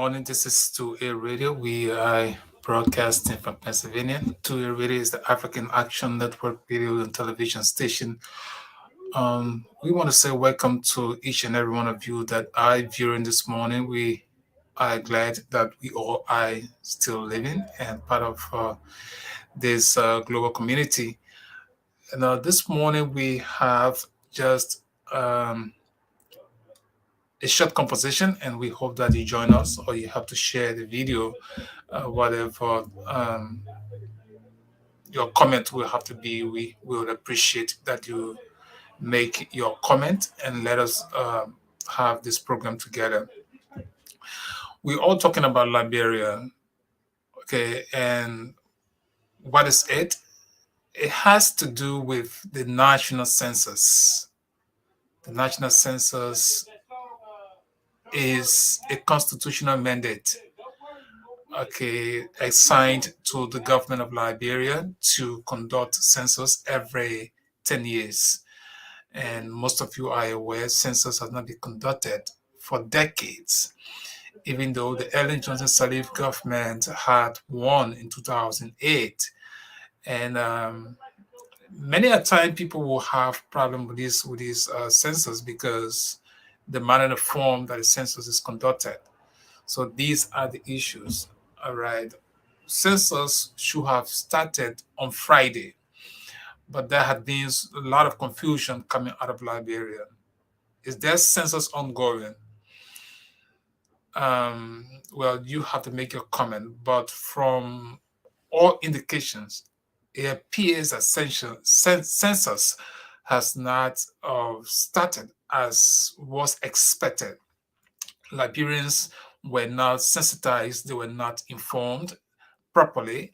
morning. This is 2A Radio. We are broadcasting from Pennsylvania. 2A Radio is the African Action Network radio and television station. We want to say welcome to each and every one of you that are viewing this morning. We are glad that we all are still living and part of this global community. And this morning we have just a short composition, and we hope that you join us or you have to share the video, whatever your comment will have to be. We will appreciate that you make your comment and let us have this program together. We're all talking about Liberia, okay, and what is it? It has to do with the national census. The national census is a constitutional mandate, okay, assigned to the government of Liberia to conduct census every 10 years. And most of you are aware census has not been conducted for decades, even though the Ellen Johnson Sirleaf government had won in 2008. And many a time people will have problem with this census because the manner and the form that the census is conducted. So these are the issues. All right. Census should have started on Friday, but there had been a lot of confusion coming out of Liberia. Is there census ongoing? Well, you have to make your comment, but from all indications, it appears that census has not started as was expected. Liberians were not sensitized, they were not informed properly,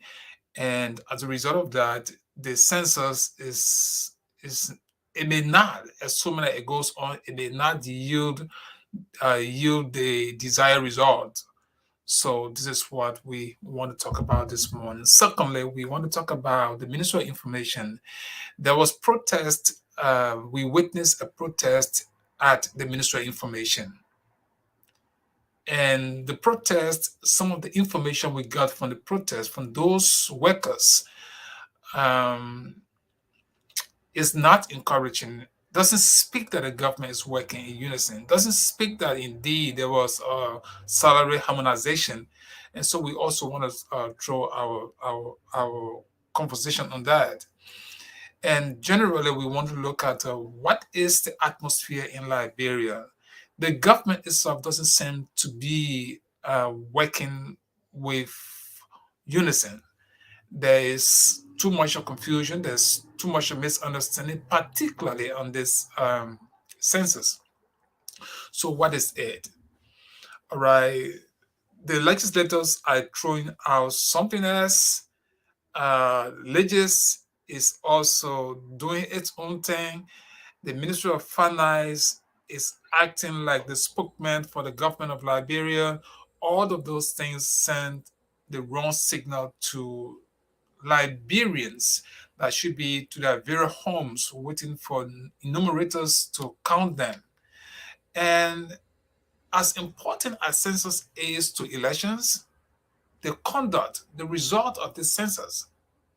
and as a result of that, the census is it may not, as so many it goes on, it may not yield the desired result. So this is what we want to talk about this morning. Secondly, we want to talk about the Ministry of Information. There was protest. We witnessed a protest at the Ministry of Information. And the protest, some of the information we got from the protest, from those workers, is not encouraging. Doesn't speak that the government is working in unison. Doesn't speak that indeed there was salary harmonization. And so we also want to draw our conversation on that. And generally, we want to look at what is the atmosphere in Liberia. The government itself doesn't seem to be working with unison. There is too much of confusion. There's too much of misunderstanding, particularly on this census. So what is it? All right. The legislators are throwing out something else. Legis is also doing its own thing. The Ministry of Finance is acting like the spokesman for the government of Liberia. All of those things send the wrong signal to Liberians that should be to their very homes waiting for enumerators to count them. And as important as census is to elections, the conduct, the result of the census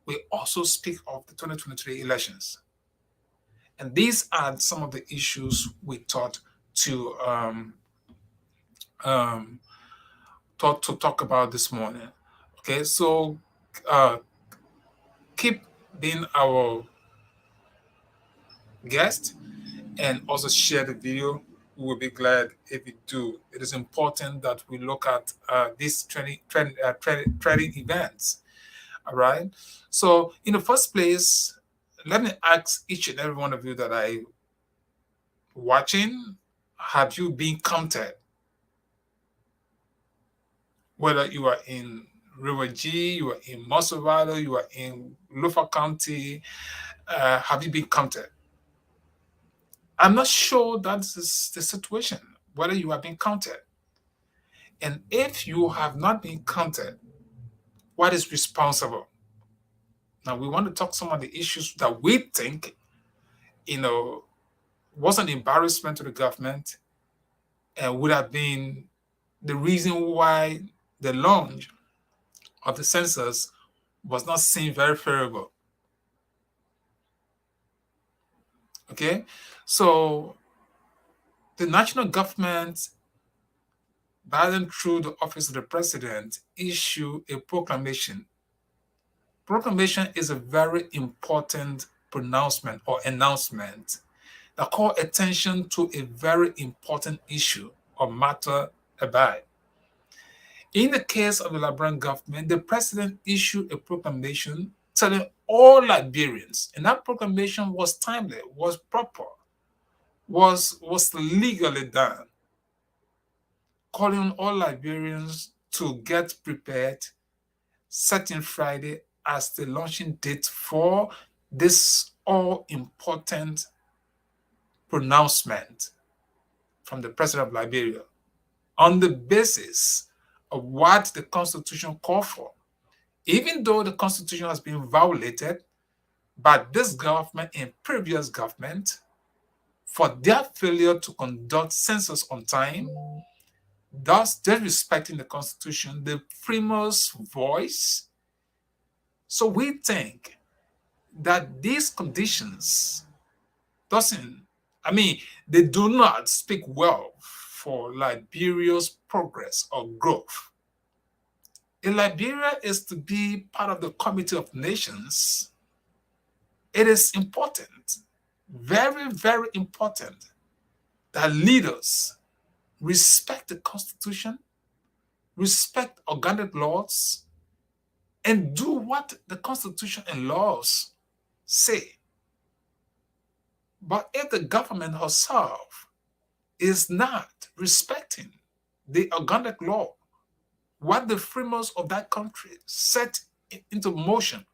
will also speak of the 2023 elections. And these are some of the issues we to talk about this morning. Okay, so keep being our guest and also share the video. We will be glad if you do. It is important that we look at these trending events. All right. So, in the first place, let me ask each and every one of you that I watching: have you been counted? Whether you are in River G, you are in Mosovado, you are in Lufa County, have you been counted? I'm not sure that is the situation, whether you have been counted. And if you have not been counted, what is responsible? Now, we want to talk some of the issues that we think, was an embarrassment to the government and would have been the reason why the launch of the census was not seen very favorable. Okay, so the national government, Biden through the office of the president, issue a proclamation. Proclamation is a very important pronouncement or announcement that call attention to a very important issue or matter about. In the case of the Liberian government, the president issued a proclamation telling all Liberians, and that proclamation was timely, was proper, was legally done, calling on all Liberians to get prepared, setting Friday as the launching date for this all-important pronouncement from the president of Liberia on the basis of what the Constitution called for. Even though the Constitution has been violated by this government and previous government for their failure to conduct census on time, thus disrespecting the Constitution, the framers' voice. So we think that these conditions doesn't, they do not speak well for Liberia's progress or growth. If Liberia is to be part of the Committee of Nations, it is important, very, very important, that leaders respect the Constitution, respect organic laws, and do what the Constitution and laws say. But if the government herself is not respecting the organic law, what the framers of that country set into motion,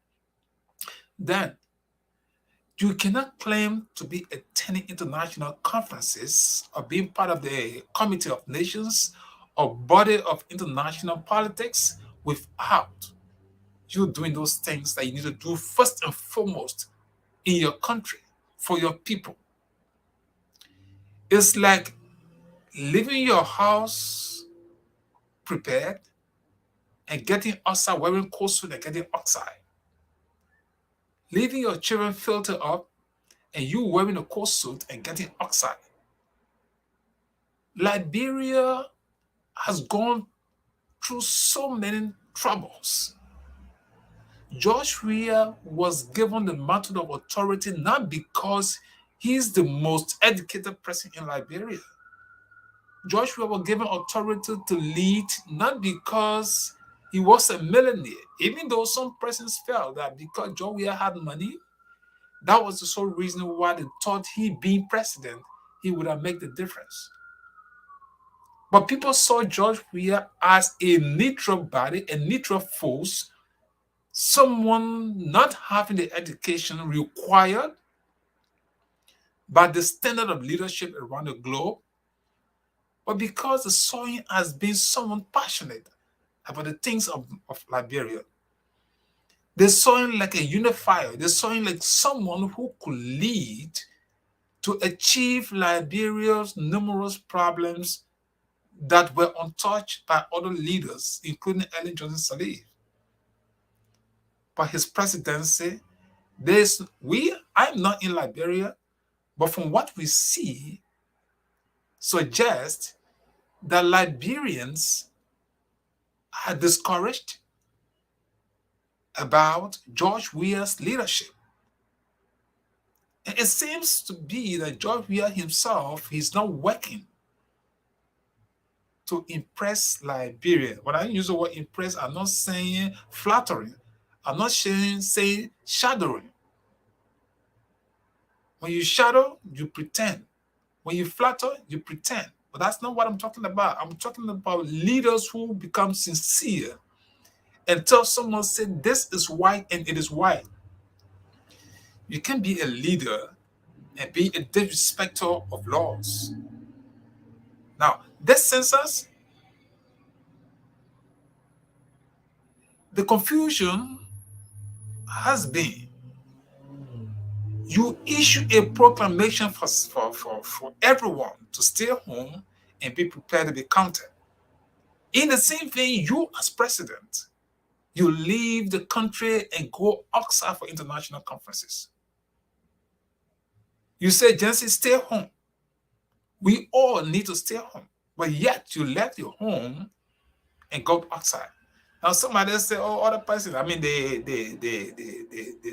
then you cannot claim to be attending international conferences or being part of the Committee of Nations or body of international politics without you doing those things that you need to do first and foremost in your country for your people. It's like leaving your house prepared and getting outside wearing cold suit and getting outside. Leaving your children filtered up and you wearing a cold suit and getting outside. Liberia has gone through so many troubles. George Weah was given the mantle of authority not because he's the most educated person in Liberia. George Weah was given authority to lead not because he was a millionaire, even though some persons felt that because George Weah had money, that was the sole reason why they thought he being president, he would have made the difference. But people saw George Weah as a neutral body, a neutral force, someone not having the education required by the standard of leadership around the globe, but because the Soin has been someone passionate about the things of Liberia. They saw him like a unifier. They saw him like someone who could lead to achieve Liberia's numerous problems that were untouched by other leaders, including Ellen Johnson Sirleaf. But his presidency, I'm not in Liberia, but from what we see, suggests that Liberians are discouraged about George Weah's leadership. And it seems to be that George Weah himself is not working to impress Liberia. When I use the word impress, I'm not saying flattering. I'm not saying shadowing. When you shadow, you pretend. When you flatter, you pretend. But that's not what I'm talking about. I'm talking about leaders who become sincere and tell someone, say, this is white and it is white. You can't be a leader and be a disrespecter of laws. Now, this census, the confusion has been you issue a proclamation for everyone to stay home and be prepared to be counted. In the same vein, you as president, you leave the country and go outside for international conferences. You say, Jensen, stay home. We all need to stay home. But yet you left your home and go outside. Now somebody else say, oh, other person, I mean the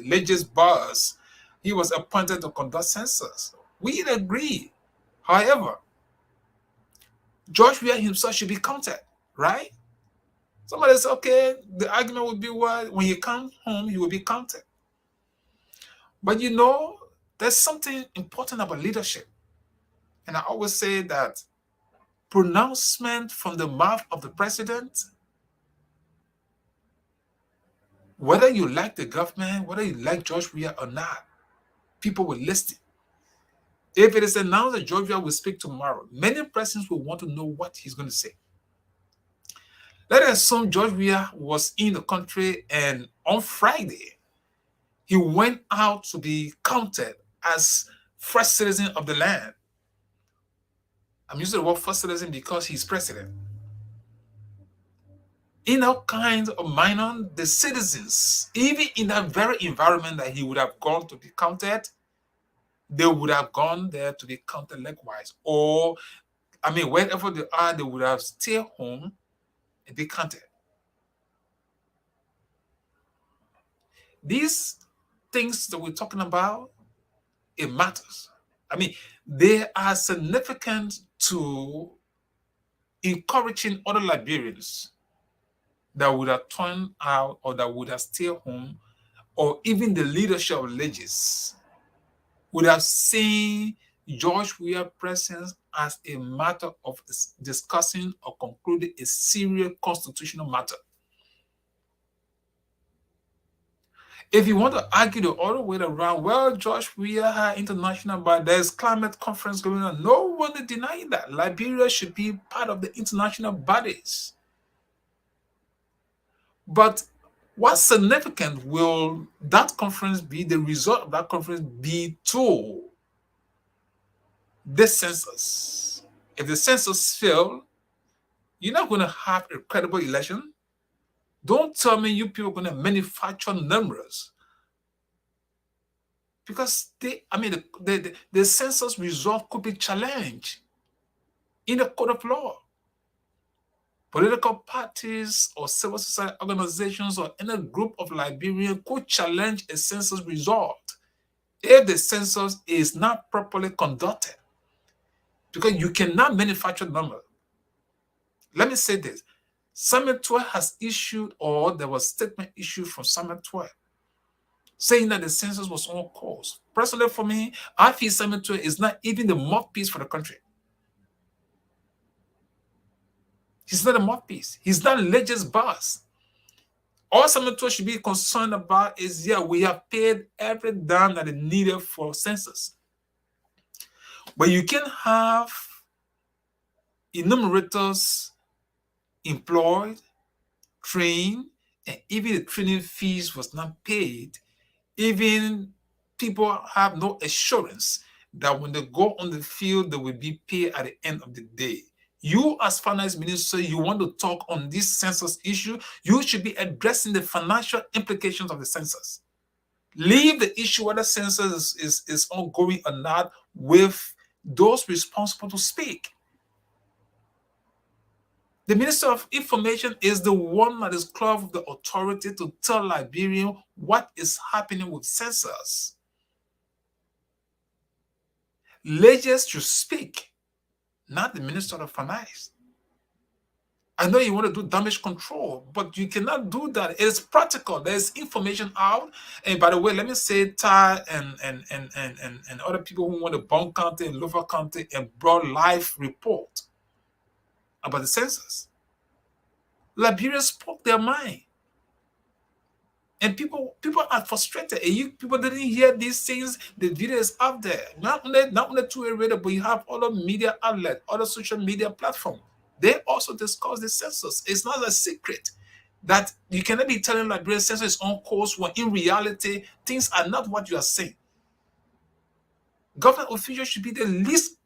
latest boss, he was appointed to conduct census. We agree. However, George Weah himself should be counted, right? Somebody says, okay, the argument would be, well, when you come home, you will be counted. But you know, there's something important about leadership. And I always say that pronouncement from the mouth of the president, whether you like the government, whether you like George Weah or not, people will listen. If it is announced that George Weah will speak tomorrow, many persons will want to know what he's going to say. Let us assume George Weah was in the country and on Friday, he went out to be counted as first citizen of the land. I'm using the word first citizen because he's president. In all kinds of minor, the citizens, even in that very environment that he would have gone to be counted, they would have gone there to be counted likewise. Or, I mean, wherever they are, they would have stayed home and be counted. These things that we're talking about, it matters. I mean, they are significant to encouraging other Liberians that would have turned out or that would have stayed home, or even the leadership of legislature would have seen George Weah's presence as a matter of discussing or concluding a serious constitutional matter. If you want to argue the other way around, well, George Weah had international, but there's climate conference going on. No one is denying that. Liberia should be part of the international bodies. But what significant will that conference be, the result of that conference be to this census? If the census fails, you're not going to have a credible election. Don't tell me you people are going to manufacture numbers. Because the census result could be challenged in the court of law. Political parties or civil society organizations or any group of Liberians could challenge a census result if the census is not properly conducted. Because you cannot manufacture numbers. Let me say this. Summit 12 has issued, or there was a statement issued from Summit 12 saying that the census was on course. Personally, for me, I feel Summit 12 is not even the mouthpiece for the country. He's not a mouthpiece. He's not a legislative boss. All Summit 12 should be concerned about is, yeah, we have paid every dime that is needed for census. But you can have enumerators employed, trained, and even the training fees was not paid. Even people have no assurance that when they go on the field, they will be paid at the end of the day. You as finance minister, you want to talk on this census issue, you should be addressing the financial implications of the census. Leave the issue whether census is ongoing or not with those responsible to speak. The Minister of Information is the one that is clothed with the authority to tell Liberians what is happening with census. Legislators should speak, not the Minister of Finance. I know you want to do damage control, but you cannot do that. It is practical. There's information out. And by the way, let me say Ty and other people who want to Bond County and Lower County and broad live report about the census. Liberians spoke their mind. And people are frustrated. And you people didn't hear these things. The video is out there. Not only two radio, but you have other media outlets, other social media platforms. They also discuss the census. It's not a secret that you cannot be telling Liberians census is on course when in reality, things are not what you are saying. Government officials should be the least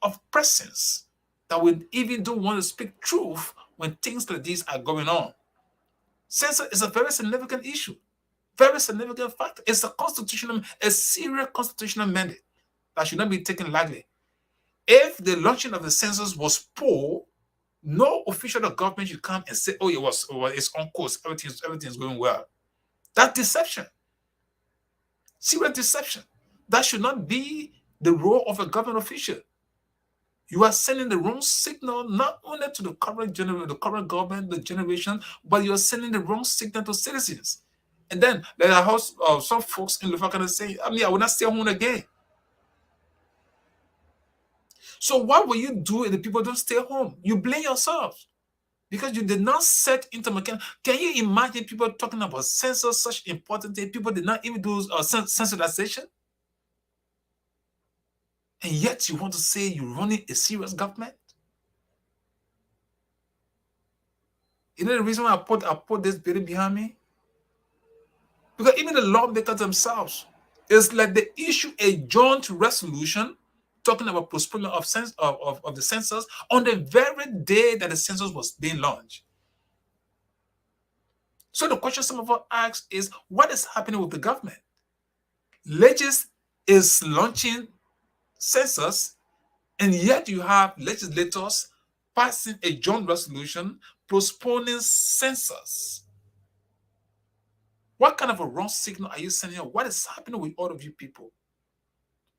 of persons that would even don't want to speak truth when things like these are going on. Census is a very significant issue, very significant factor. It's a serious constitutional mandate that should not be taken lightly. If the launching of the census was poor, no official of government should come and say, "Oh, it's on course, everything's going well." That's deception, serious deception. That should not be the role of a government official. You are sending the wrong signal not only to the current government, the generation, but you are sending the wrong signal to citizens. And then there are also, some folks in Louisiana saying, I will not stay home again. So what will you do if the people don't stay home? You blame yourself because you did not set into mechanics. Can you imagine people talking about census, such important thing? People did not even do sensitization? And yet you want to say you're running a serious government? You know the reason why I put this bill behind me? Because even the lawmakers themselves, it's like they issue a joint resolution talking about postponement of the census on the very day that the census was being launched. So the question some of us ask is, what is happening with the government? Legis is launching census, and yet you have legislators passing a joint resolution postponing census. What kind of a wrong signal are you sending out? What is happening with all of you people?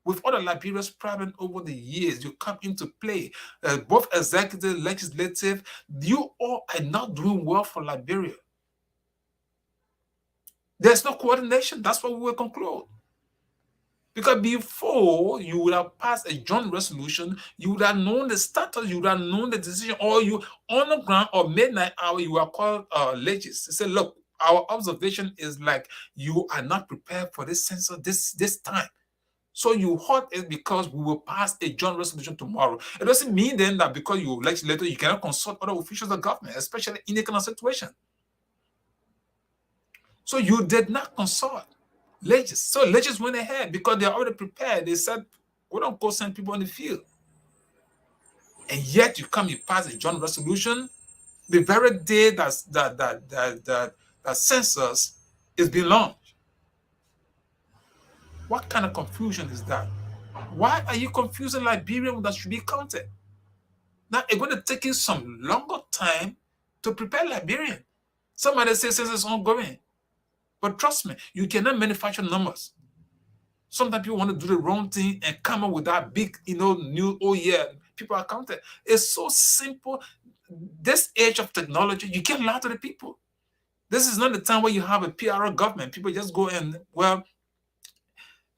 With all the Liberia's problem over the years, you come into play, both executive, legislative, you all are not doing well for Liberia. There's no coordination. That's what we will conclude. Because before you would have passed a joint resolution, you would have known the status, you would have known the decision, or you on the ground or midnight hour, you are called legis. They say, look, our observation is like you are not prepared for this census this time. So you halt it because we will pass a joint resolution tomorrow. It doesn't mean then that because you legislator, you cannot consult other officials of government, especially in a kind of situation. So you did not consult legis. So legis went ahead because they're already prepared. They said, we don't go send people in the field. And yet you pass a joint resolution the very day that census is being launched. What kind of confusion is that? Why are you confusing Liberian that should be counted? Now it's going to take you some longer time to prepare Liberian. Somebody says census is ongoing. But trust me, you cannot manufacture numbers. Sometimes people want to do the wrong thing and come up with that big, new, oh yeah, people are counted. It's so simple. This age of technology, you can't lie to the people. This is not the time where you have a PR government. People just go and, well,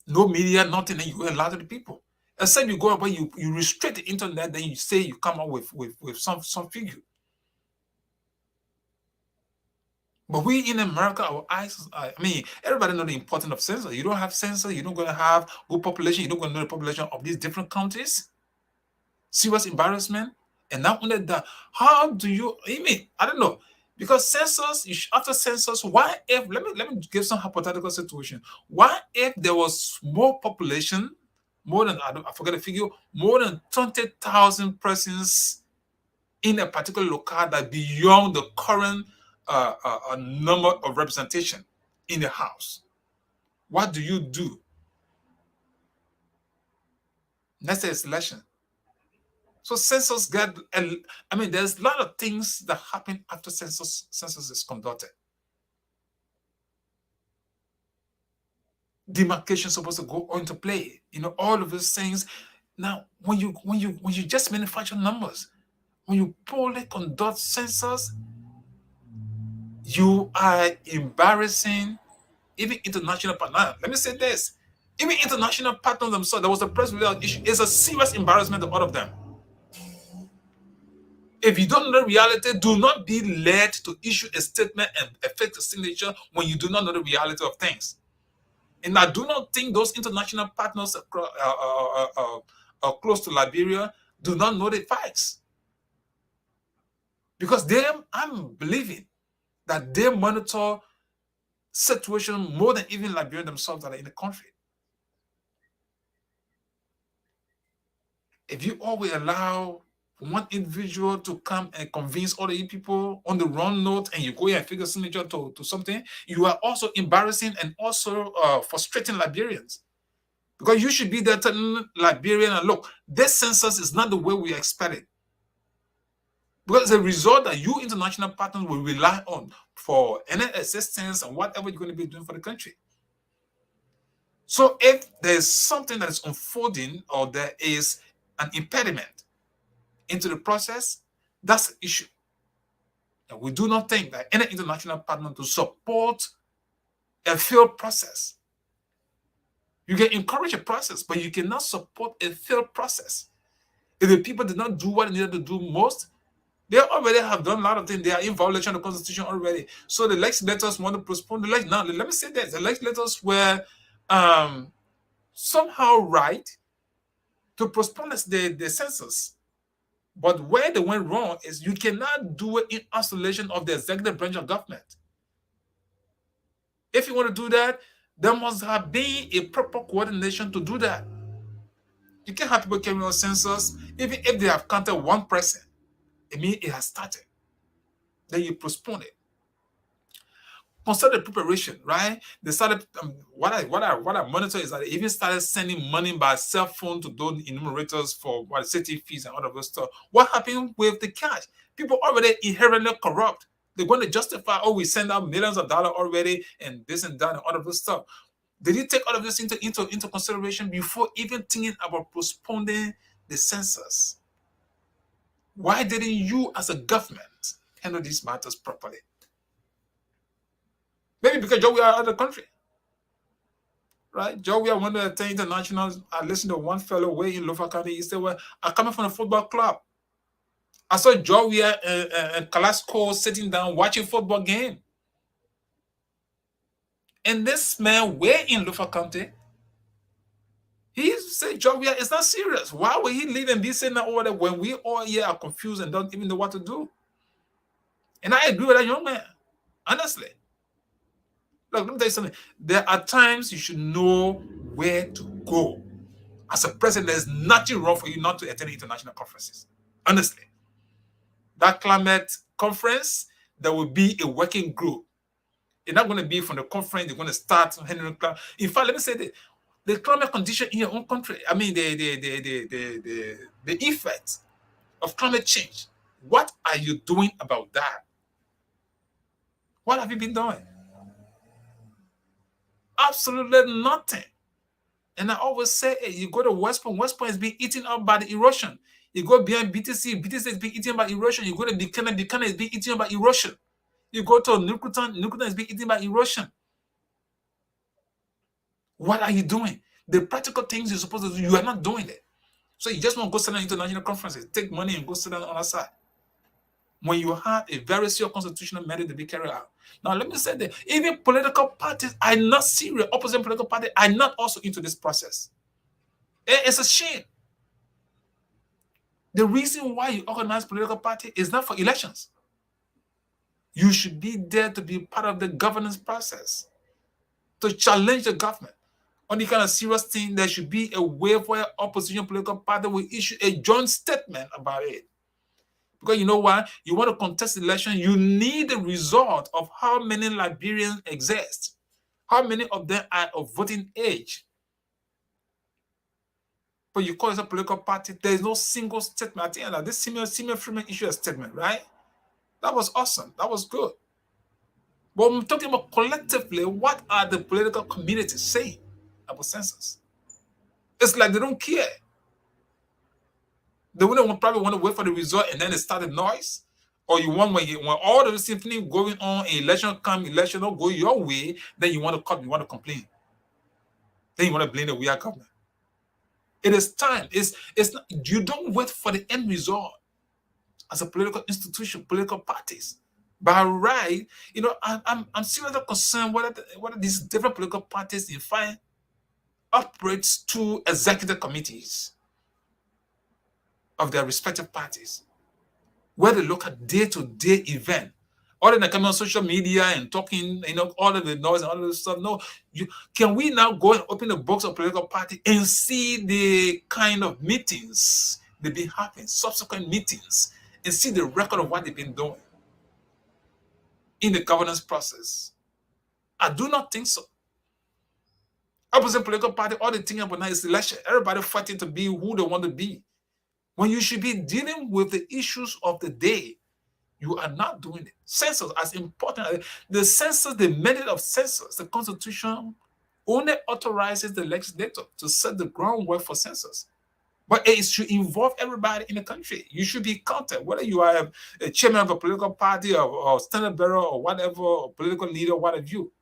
no media, nothing, and you go and lie to the people. Except you go up where you restrict the internet, then you say you come up with some figure. But we in America, our eyes, everybody know the importance of census. You don't have census, you're not going to have good population, you're not going to know the population of these different countries. Serious embarrassment. And not only that, how do you, I don't know, because census, after census, why if, let me give some hypothetical situation. Why if there was more population, more than, I forget the figure, more than 20,000 persons in a particular locale that beyond the current a number of representation in the house? What do you do? Next is election. So census there's a lot of things that happen after census is conducted. Demarcation is supposed to go into play. All of those things. Now, when you just manufacture numbers, when you poorly conduct census, you are embarrassing even international partners. Let me say this. Even international partners themselves, there was a press release issue. It's a serious embarrassment to all of them. If you don't know the reality, do not be led to issue a statement and effect a signature when you do not know the reality of things. And I do not think those international partners close to Liberia do not know the facts. Because I'm believing that they monitor situation more than even Liberians themselves that are in the country. If you always allow one individual to come and convince other people on the wrong note, and you go here and figure signature to something, you are also embarrassing and also frustrating Liberians. Because you should be there telling Liberian, and look, this census is not the way we expected. Because it's a result that you international partners will rely on for any assistance and whatever you're going to be doing for the country. So if there's something that is unfolding or there is an impediment into the process, that's the issue. And we do not think that any international partner to support a failed process. You can encourage a process, but you cannot support a failed process. If the people did not do what they needed to do most, they already have done a lot of things. They are in violation of the Constitution already. So the legislators want to postpone the election. Now, let me say this. The legislators were somehow right to postpone the census. But where they went wrong is you cannot do it in isolation of the executive branch of government. If you want to do that, there must have been a proper coordination to do that. You can't have people carrying on census, even if they have counted one person. It means it has started. Then you postpone it. Consider the preparation, right? They started. What I monitor is that they even started sending money by cell phone to those enumerators for city fees and all of those stuff. What happened with the cash? People already inherently corrupt. They're going to justify, oh, we send out millions of dollars already, and this and that, and all of this stuff. Did you take all of this into consideration before even thinking about postponing the census? Why didn't you, as a government, handle these matters properly? Maybe because Joe, we are out of the country. Right? Joe, we are one of the internationals. I listened to one fellow way in Lofa County. He said, well, I'm coming from a football club. I saw Joe and Calasco sitting down watching football game. And this man, way in Lofa County, he said, Joe, it's not serious. Why would he leave and be sitting over there when we all here are confused and don't even know what to do? And I agree with that young man, honestly. Look, let me tell you something. There are times you should know where to go. As a president, there's nothing wrong for you not to attend international conferences. Honestly. That climate conference, there will be a working group. It's not going to be from the conference, they're going to start handling climate. In fact, let me say that the climate condition in your own country, I mean the effect of climate change. What are you doing about that? What have you been doing? Absolutely nothing. And I always say, hey, you go to West Point is being eaten up by the erosion. You go behind BTC is being eaten by erosion. You go to Buchanan is being eaten by erosion. You go to Nukutan is being eaten by erosion. What are you doing? The practical things you're supposed to do, you are not doing it. So you just want to go sit down international conferences, take money and go sit down on the side. When you have a very serious constitutional mandate to be carried out. Now, let me say that even political parties are not serious. Opposite political parties are not also into this process. It's a shame. The reason why you organize political party is not for elections. You should be there to be part of the governance process, to challenge the government. On the kind of serious thing, there should be a way where opposition political party will issue a joint statement about it. Because you know why? You want to contest the election, you need the result of how many Liberians exist, how many of them are of voting age. But you call it a political party, there is no single statement. I think that this Simeon Freeman issued a statement, right? That was awesome. That was good. But when we're talking about collectively, what are the political communities saying about census? It's like they don't care. They wouldn't probably want to wait for the result and then they start the noise. Or you want when all the symphony going on, election don't go your way, then you want to complain. Then you want to blame the weird government. It is time. It's not, you don't wait for the end result as a political institution, political parties. By right, I'm seriously concerned whether these different political parties in fact operates to executive committees of their respective parties, where they look at day-to-day event. Other than coming on social media and talking, all of the noise and all of this stuff. No, can we now go and open the books of political party and see the kind of meetings, they've been having subsequent meetings and see the record of what they've been doing in the governance process? I do not think so. Opposite political party, all they think about now is election. Everybody fighting to be who they want to be. When you should be dealing with the issues of the day, you are not doing it. Census, as important, the census, the mandate of census, the Constitution only authorizes the legislature to set the groundwork for census. But it should involve everybody in the country. You should be counted, whether you are a chairman of a political party or standard bearer or whatever, or political leader, whatever you.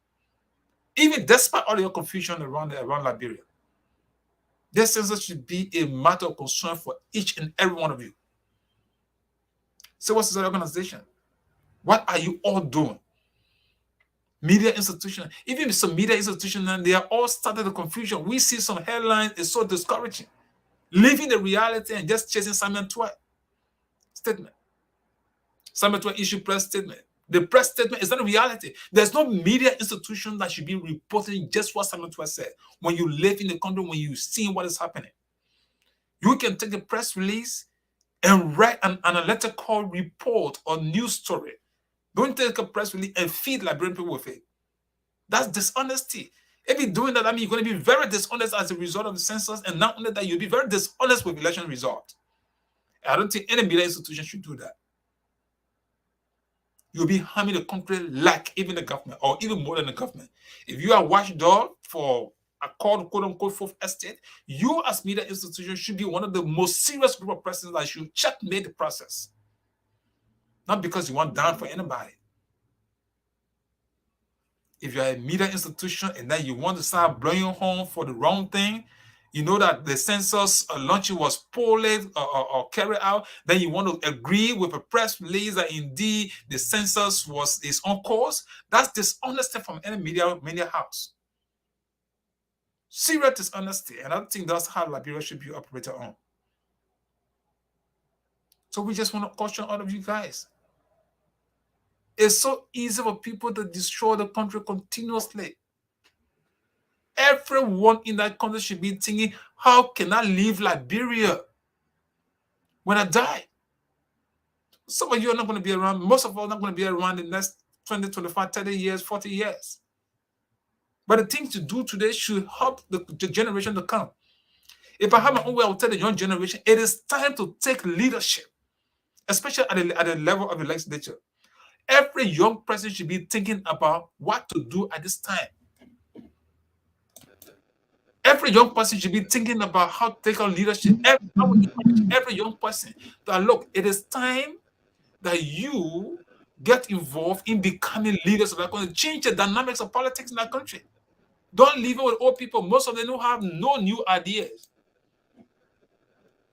Even despite all your confusion around Liberia, this census should be a matter of concern for each and every one of you. So what's the organization? What are you all doing? Media institutions, even some media institutions, and they are all started the confusion. We see some headlines, it's so discouraging. Leaving the reality and just chasing Simon Twain statement. Simon Twain issued press statement. The press statement is not a reality. There's no media institution that should be reporting just what Simon Twain said. When you live in the country, when you see what is happening, you can take a press release and write an analytical report or news story. Don't take a press release and feed Liberian people with it. That's dishonesty. If you're doing that, I mean, you're going to be very dishonest as a result of the census, and not only that, you'll be very dishonest with election result. I don't think any media institution should do that. You'll be harming the country like even the government, or even more than the government. If you are watchdog for a quote-unquote fourth estate, you as media institution should be one of the most serious group of persons that should checkmate the process. Not because you want down for anybody. If you're a media institution and then you want to start blowing your horn for the wrong thing, you know that the census launching was poorly or carried out, then you want to agree with a press release that indeed the census is on course. That's dishonesty from any media house. Serious dishonesty, and I don't think that's how Liberia should be operated on. So we just want to caution all of you guys. It's so easy for people to destroy the country continuously. Everyone in that country should be thinking, how can I leave Liberia when I die? Some of you are not going to be around. Most of us are not going to be around in the next 20, 25, 30 years, 40 years. But the things to do today should help the generation to come. If I have my own way, I will tell the young generation, it is time to take leadership, especially at the level of the legislature. Every young person should be thinking about what to do at this time. Every young person should be thinking about how to take on leadership. Every young person that, look, it is time that you get involved in becoming leaders of that country, change the dynamics of politics in that country. Don't leave it with old people. Most of them don't have no new ideas.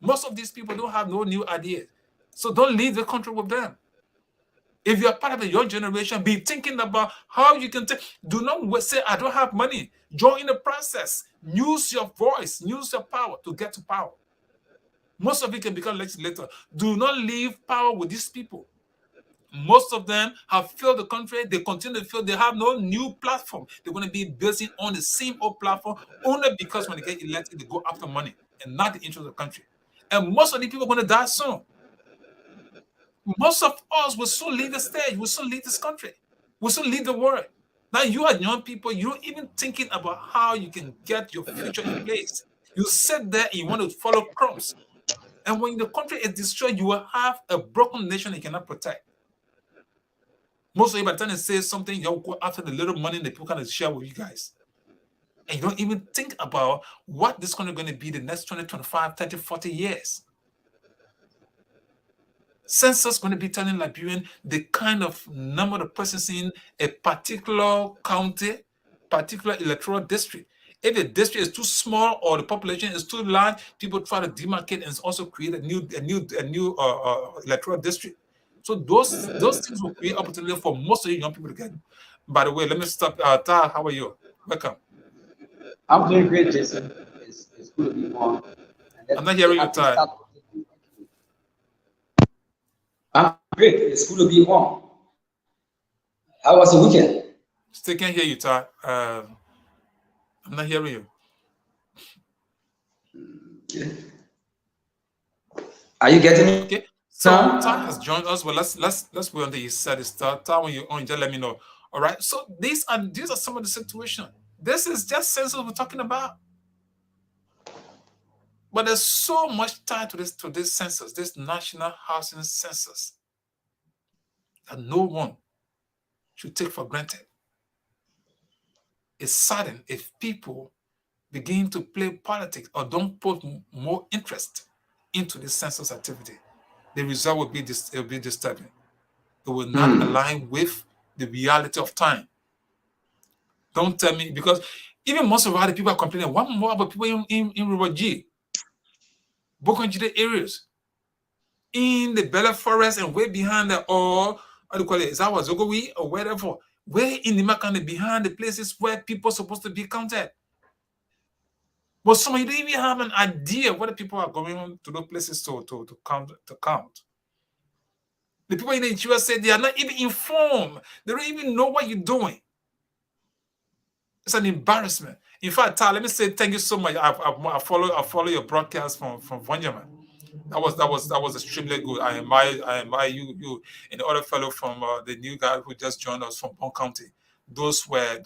Most of these people don't have no new ideas. So don't leave the country with them. If you're part of the young generation, be thinking about how you can take. Do not say, I don't have money. Join the process. Use your voice. Use your power to get to power. Most of you can become legislators. Do not leave power with these people. Most of them have failed the country. They continue to fail. They have no new platform. They're going to be building on the same old platform only because when they get elected, they go after money and not the interest of the country. And most of the people are going to die soon. Most of us will soon leave the stage. We'll soon leave this country. We'll soon leave the world. Now you are young people. You're not even thinking about how you can get your future in place. You sit there and you want to follow crumbs. And when the country is destroyed, you will have a broken nation you cannot protect. Most of you, by the time they say something, you'll go after the little money that people kind of share with you guys. And you don't even think about what this country is going to be the next 20, 25, 30, 40 years. Census going to be telling Liberian the kind of number of persons in a particular county, particular electoral district. If a district is too small or the population is too large, people try to demarcate and also create a new electoral district. So those things will create opportunity for most of you young people to get. By the way, let me stop. Tara, how are you? Welcome. I'm doing great, Jason. It's good to be on. I'm not hearing you, Tara. I'm great. It's good to be on. How was the weekend? Still can't hear you, Tara. I'm not hearing you. Are you getting me Okay. So now? Ty has joined us. Well, let's wait until you said it start. Ty, when you're on, just let me know. All right. So these are some of the situation. This is just census we're talking about. But there's so much tied to this census, this national housing census, that no one should take for granted. It's sudden if people begin to play politics or don't put more interest into this census activity. The result will be it will be disturbing. It will not align with the reality of time. Don't tell me, because even most of the people are complaining. One more about people in River G, Bokonjide areas, in the Bella Forest and way behind the, or how do you call it? Is that what Zogowi or wherever? Way in the Makande, behind the places where people are supposed to be counted. But some of you don't even have an idea whether people are going to those places to count. The people in the US say they are not even informed. They don't even know what you're doing. It's an embarrassment. In fact, Tal, let me say thank you so much. I follow your broadcast from Vanjaman. That was extremely good. I admire you and the other fellow from the new guy who just joined us from Bon County. Those were.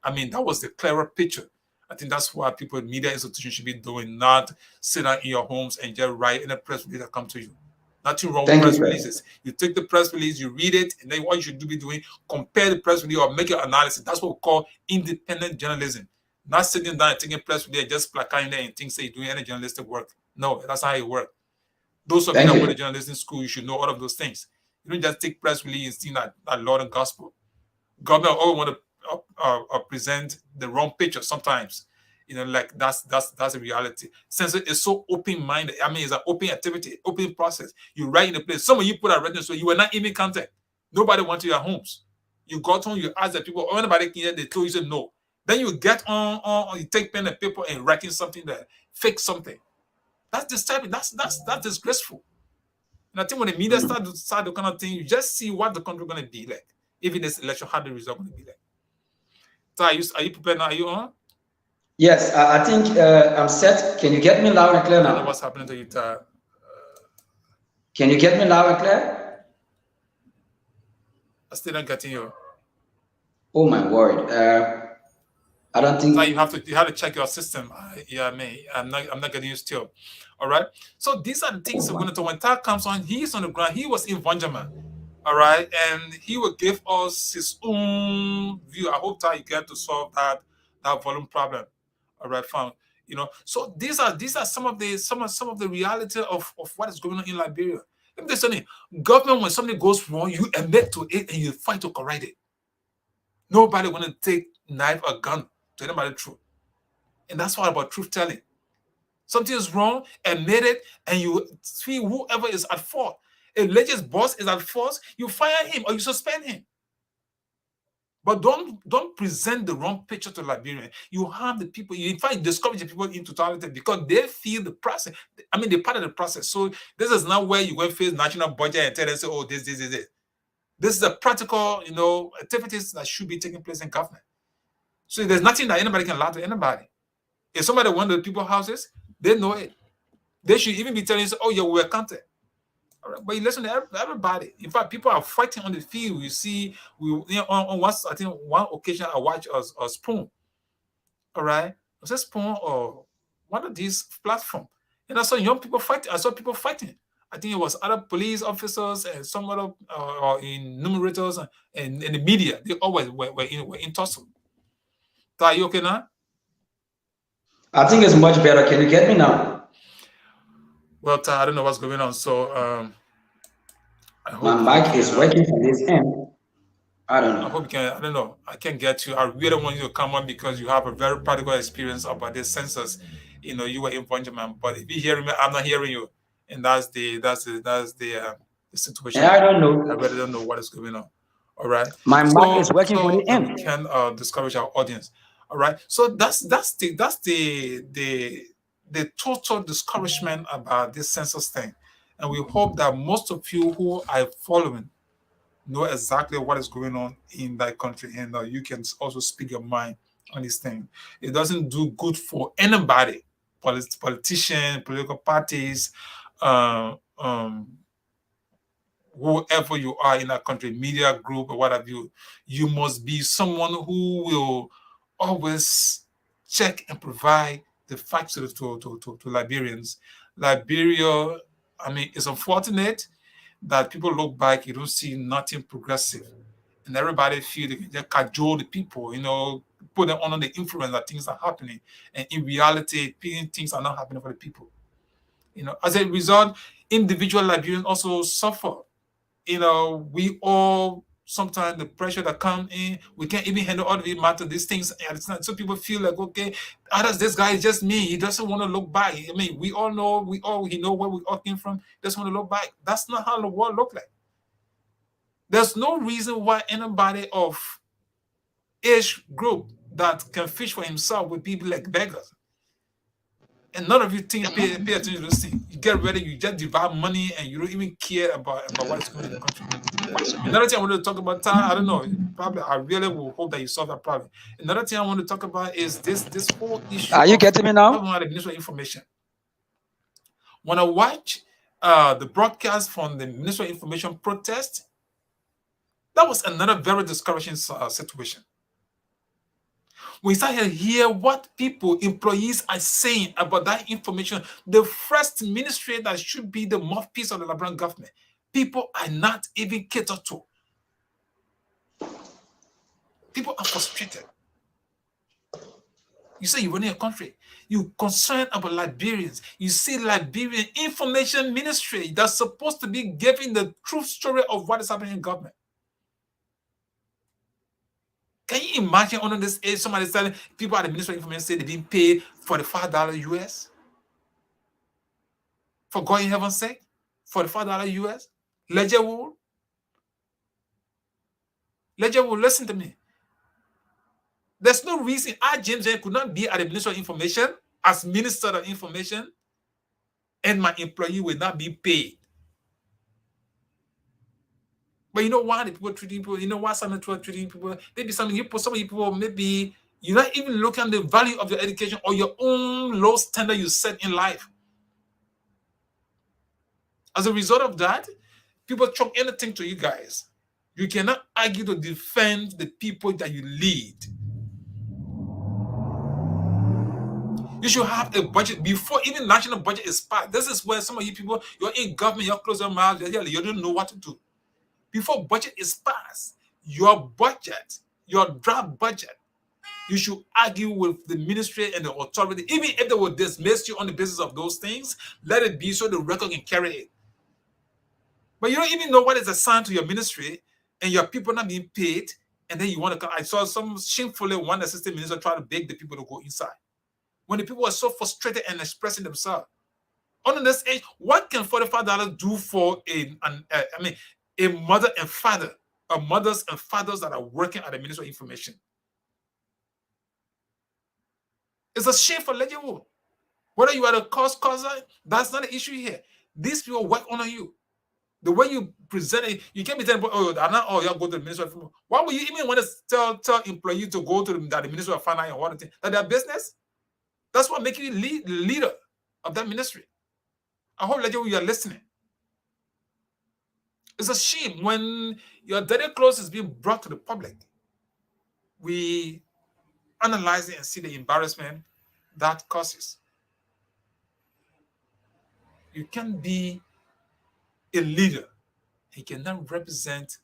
I mean, that was the clearer picture. I think that's what people in media institutions should be doing, not sit down in your homes and just write in a press release that come to you. Nothing wrong with Thank you, press sir. releases. You take the press release, you read it, and then what you should be doing, compare the press release or make your analysis. That's what we call independent journalism. Not sitting down and taking press release, just placarding there and things that you're doing any journalistic work. No, that's not how it works. Those of you Thank that went to you. journalism school, you should know all of those things. You don't just take press release and see that Lord and gospel. Government always want to present the wrong picture sometimes. Like that's a reality. Census is so open-minded. I mean, it's an open activity, open process. You write in a place. Some of you put a register, so you were not even counted. Nobody went to your homes. You got home, you ask the people, oh, anybody can, they told you, said no. Then you get you take pen and paper and writing something there, fake something. That's disturbing. That's disgraceful. And I think when the media start the kind of thing, you just see what the country going to be like. Even this election, how the result going to be like. So are you prepared now? Are you on? Yes, I think I'm set. Can you get me loud and clear I don't know now? what's happening to you, Ty. Can you get me loud and clear? I still not getting you. Oh my word. I don't So think. you have to check your system. Yeah, me. I'm not getting you still. All right. So these are the things Oh we're my. going to. When Ty comes on, he's on the ground. He was in Vanjaman. All right, and he will give us his own view. I hope that you get to solve that volume problem. All right, fine. So these are some of the reality of what is going on in Liberia. Let me tell you something. Government, when something goes wrong, you admit to it and you fight to correct it. Nobody want to take knife or gun to anybody truth, and that's what about truth telling. Something is wrong, admit it, and you see whoever is at fault. If Legend's boss is at fault, you fire him or you suspend him. But don't present the wrong picture to Liberian. You harm the people. You in fact discourage the people in totality because they feel the process. I mean, they're part of the process. So this is not where you go and face national budget and tell them, say, oh, this. This is a practical, activities that should be taking place in government. So there's nothing that anybody can lie to anybody. If somebody wants the people's houses, they know it. They should even be telling you, oh, yeah, we were counted. All right, but you listen to everybody. In fact, people are fighting on the field. You see, on one, I think one occasion I watched a spoon. All right, was a spoon or one of these platforms, and I saw young people fighting. I saw people fighting. I think it was other police officers and some other enumerators and the media. They always were in tussle. So are you okay now? I think it's much better. Can you get me now? Well, I don't know what's going on. So I My hope you mic can. is working from this end. I don't I know. hope you can. I don't know. I can get you. I really want you to come on because you have a very practical experience about this census. You were in Benjamin, but if you hear me, I'm not hearing you, and that's the And situation. I don't I know. really don't know what is going on. All right. My mic is So working from so the that we end. can discourage our audience. All right. So that's the total discouragement about this census thing, and we hope that most of you who are following know exactly what is going on in that country, and you can also speak your mind on this thing. It doesn't do good for anybody. politicians, political parties, uh, um, whoever you are in that country, media group or what have you, you must be someone who will always check and provide the facts to Liberians. Liberia, I mean, it's unfortunate that people look back, you don't see nothing progressive. And everybody feel they can just cajole the people, put them under the influence that things are happening. And in reality, things are not happening for the people. As a result, individual Liberians also suffer. We all sometimes the pressure that come in, we can't even handle all the matter these things at the time. So people feel like, okay, others, this guy is just me. He doesn't want to look back. I mean, we all know, he know where we all came from. He doesn't want to look back. That's not how the world look like. There's no reason why anybody of age group that can fish for himself with people like beggars. And none of you think pay attention to those things. You get ready, you just divide money, and you don't even care about what is going on in the country. Another thing I want to talk about, I don't know, probably I really will hope that you solve that problem. Another thing I want to talk about is this whole issue Are you of getting me now? having administrative information. When I watch the broadcast from the Ministry of Information protest, that was another very discouraging situation. We start to hear what employees are saying about that information. The first ministry that should be the mouthpiece of the Liberian government, people are not even catered to. People are frustrated. You say you're running a country. You're concerned about Liberians. You see Liberian information ministry that's supposed to be giving the true story of what is happening in government. Can you imagine under this age, somebody telling people at the Ministry of Information say they're being paid $45 US? For God in heaven's sake? $45 US? Ledger will, listen to me. There's no reason James could not be at the Ministry of Information as Minister of Information and my employee will not be paid. But you know why the people treating people, why some people are treating people, maybe some people, maybe you're not even looking at the value of your education or your own low standard you set in life. As a result of that, people chuck anything to you guys. You cannot argue to defend the people that you lead. You should have a budget before even national budget is passed. This is where some of you people, you're in government, you're close your mouth, you don't know what to do. Before budget is passed, your budget, your draft budget, you should argue with the ministry and the authority. Even if they will dismiss you on the basis of those things, let it be so the record can carry it. But you don't even know what is assigned to your ministry and your people not being paid, and then you want to come. I saw some shamefully one assistant minister try to beg the people to go inside. When the people are so frustrated and expressing themselves. On this age, what can $45 do for a mother and father, or mothers and fathers that are working at the Ministry of Information? It's a shame for Legion. Whether you are the causer, that's not an issue here. These people work under you. The way you present it, you can't be telling people, y'all go to the Ministry of Information. Why would you even want to tell employees to go to the Ministry of Finance and what thing? That their business? That's what makes you the leader of that ministry. I hope Legion, you are listening. It's a shame when your dirty clothes is being brought to the public. We analyze it and see the embarrassment that causes. You can be a leader. You cannot represent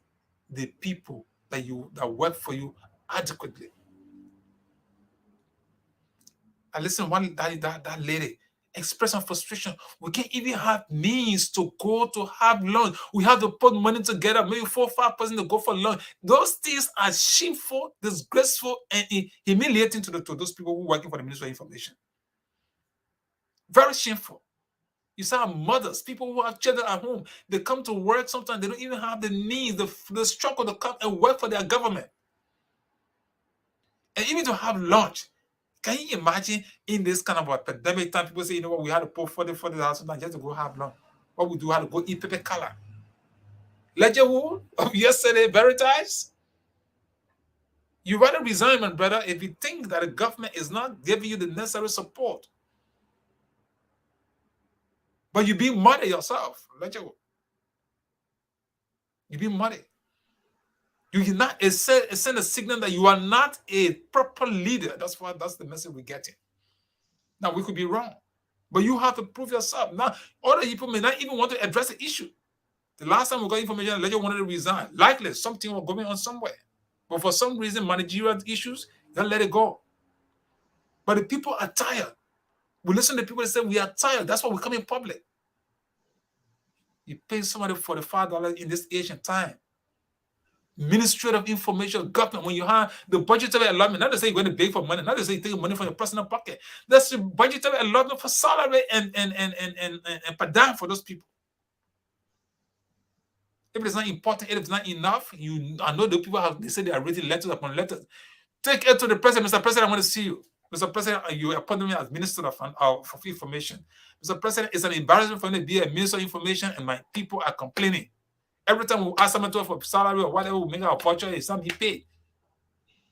the people that work for you adequately. I listen, that lady express some frustration. We can't even have means to go to have lunch. We have to put money together, maybe 4 or 5 person to go for lunch. Those things are shameful, disgraceful, and humiliating to those people who are working for the Ministry of Information. Very shameful. You saw mothers, people who have children at home, they come to work, sometimes they don't even have the needs, the struggle to come and work for their government. And even to have lunch. Can you imagine in this kind of a pandemic time, people say, you know what, we had to put 40,000 just to go have lunch. What we do, had to go eat paper color. Ledger Wool of yesterday, Veritas. You rather resign, my brother, if you think that the government is not giving you the necessary support. But you be muddy yourself. Let you go. You be muddy. You cannot. It send a signal that you are not a proper leader. That's the message we're getting. Now we could be wrong, but you have to prove yourself. Now other people may not even want to address the issue. The last time we got information, Ledger wanted to resign. Likely something was going on somewhere, but for some reason, managerial issues, they let it go. But the people are tired. We listen to people that say we are tired. That's why we come in public. You pay somebody $45 in this Asian time. Ministry of Information, government, when you have the budgetary allotment, not to say you're going to beg for money, not to say you take money from your personal pocket. That's the budgetary allotment for salary and per diem for those people. If it's not important, if it's not enough, I know the people they say they are writing letters upon letters. Take it to the president. Mr. President, I want to see you. Mr. President, you appointed me as Minister of Information. Mr. President, it's an embarrassment for me to be a Minister of Information and my people are complaining. Every time we ask someone to for salary or whatever, we make our portrait, it's something he paid.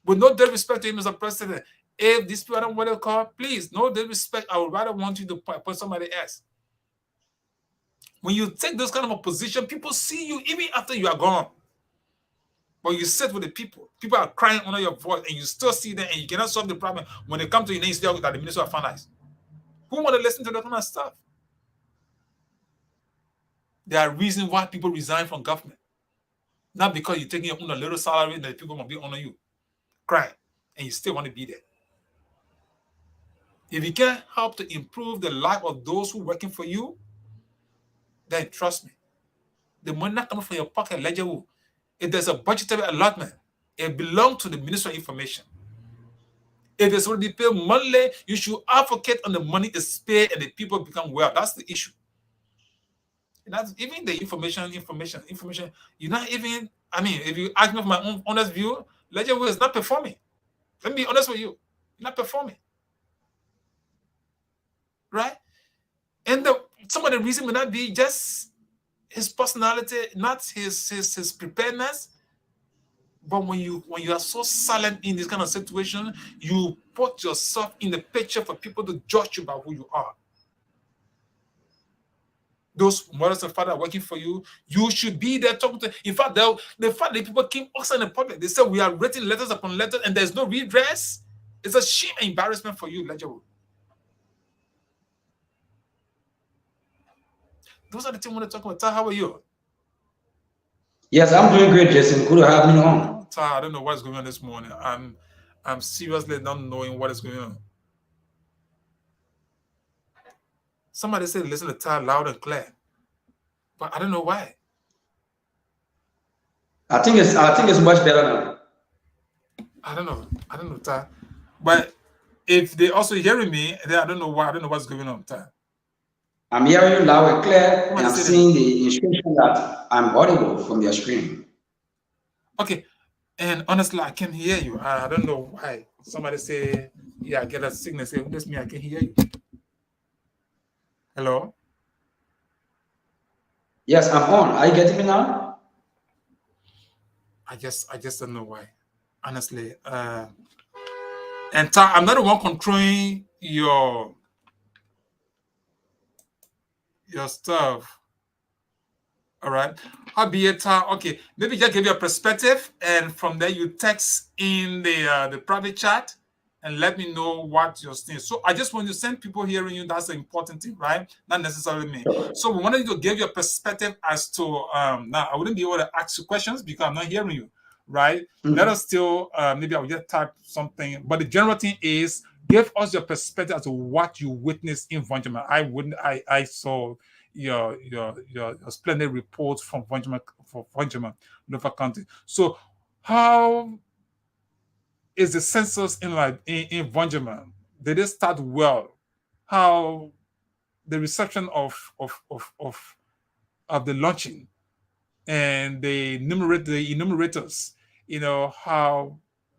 With no disrespect to him, Mr. President, if these people don't want to call, please, no disrespect. I would rather want you to appoint somebody else. When you take this kind of a position, people see you even after you are gone. But you sit with the people. People are crying under your voice, and you still see them, and you cannot solve the problem. When they come to you, they still that the Minister of Finance. Who want to listen to that kind of stuff? There are reasons why people resign from government. Not because you're taking your own little salary that people will be honor you. Cry. And you still want to be there. If you can help to improve the life of those who are working for you, then trust me, the money not coming from your pocket, legible. If there's a budgetary allotment, it belongs to the Ministry of Information. If it's already paid monthly, you should advocate on the money is paid and the people become well. That's the issue. And that's even the information. You're not even, I mean, if you ask me for my own honest view, legible is not performing. Let me be honest with you. You're not performing. Right? And some of the reason may not be just his personality, not his preparedness, but when you are so silent in this kind of situation, you put yourself in the picture for people to judge you by who you are. Those mothers and fathers working for you, you should be there talking to. In fact, the fact that people came outside in the public, they said we are writing letters upon letters and there's no redress. It's a shame and embarrassment for you, Legible. Those are the things I want to talk about. How are you? Yes, I'm doing great, Jason. Good to have me on. I don't know what's going on this morning. I'm seriously not knowing what is going on. Somebody said listen to Ty loud and clear, but I don't know why. I think it's much better now. I don't know, Ty. But if they also hearing me, then I don't know why. I don't know what's going on, Ty. I'm hearing you loud and clear, and I'm seeing the instruction that I'm audible from your screen. Okay, and honestly, I can hear you. I don't know why. Somebody say, yeah, I get a signal. Say, this me, I can hear you. Hello? Yes, I'm on. Are you getting me now? I just don't know why. Honestly. And Ty, I'm not the one controlling your stuff. All right. I'll be a Ty. Okay. Maybe just give you a perspective, and from there you text in the private chat and let me know what you're saying. So I just want to send people hearing you. That's the important thing, right? Not necessarily me. So we wanted to give you a perspective as to now I wouldn't be able to ask you questions because I'm not hearing you, right? Let us still maybe I'll just type something, but the general thing is give us your perspective as to what you witnessed in Vonjama. I saw your splendid reports from Vonjama, Nova County. So how is the census in Vonjama? Did it start well? How the reception of the launching and the enumerators,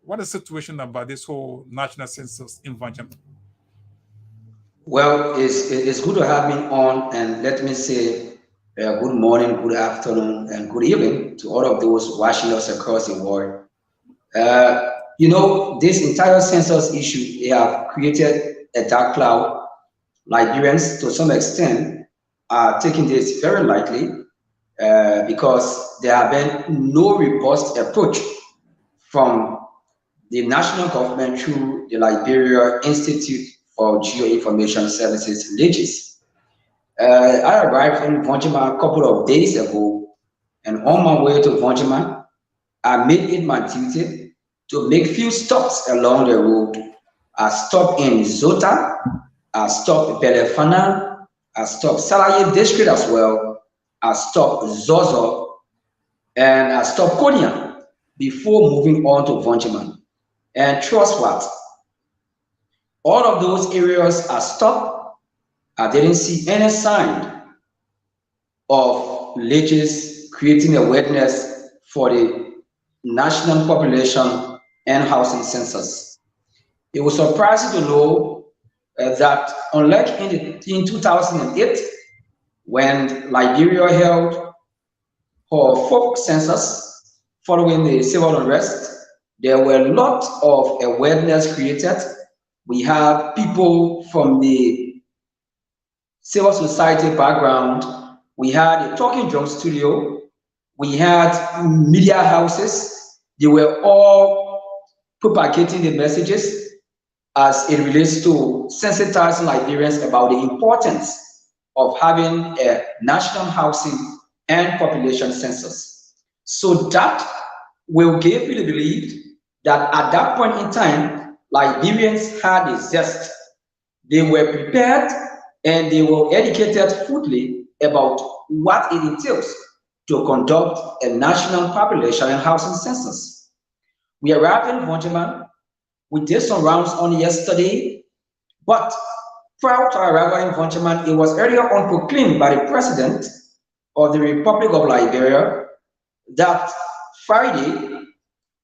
what is the situation about this whole national census in Vonjama? Well, it's good to have me on, and let me say good morning, good afternoon, and good evening to all of those watching us across the world. This entire census issue, they have created a dark cloud. Liberians, to some extent, are taking this very lightly because there have been no robust approach from the national government through the Liberia Institute for Geoinformation Services, LIGIS. I arrived in Vonjima a couple of days ago, and on my way to Vonjima, I made it my duty to make few stops along the road. I stopped in Zota, I stopped Belefana, I stopped Salaye district as well, I stopped Zozo, and I stopped Konya before moving on to Vonjima. And trust what? All of those areas are stopped. I didn't see any sign of villages creating awareness for the national population and housing census. It was surprising to know that unlike in 2008, when Liberia held her folk census following the civil unrest, there were a lot of awareness created. We have people from the civil society background. We had a talking drum studio. We had media houses. They were all propagating the messages as it relates to sensitizing Liberians about the importance of having a national housing and population census. So that will give you the belief that at that point in time, Liberians had a zest. They were prepared and they were educated fully about what it entails to conduct a national population and housing census. We arrived in Vonjima. We did some rounds on yesterday, but prior to our arrival in Vonjima, it was earlier on proclaimed by the President of the Republic of Liberia that Friday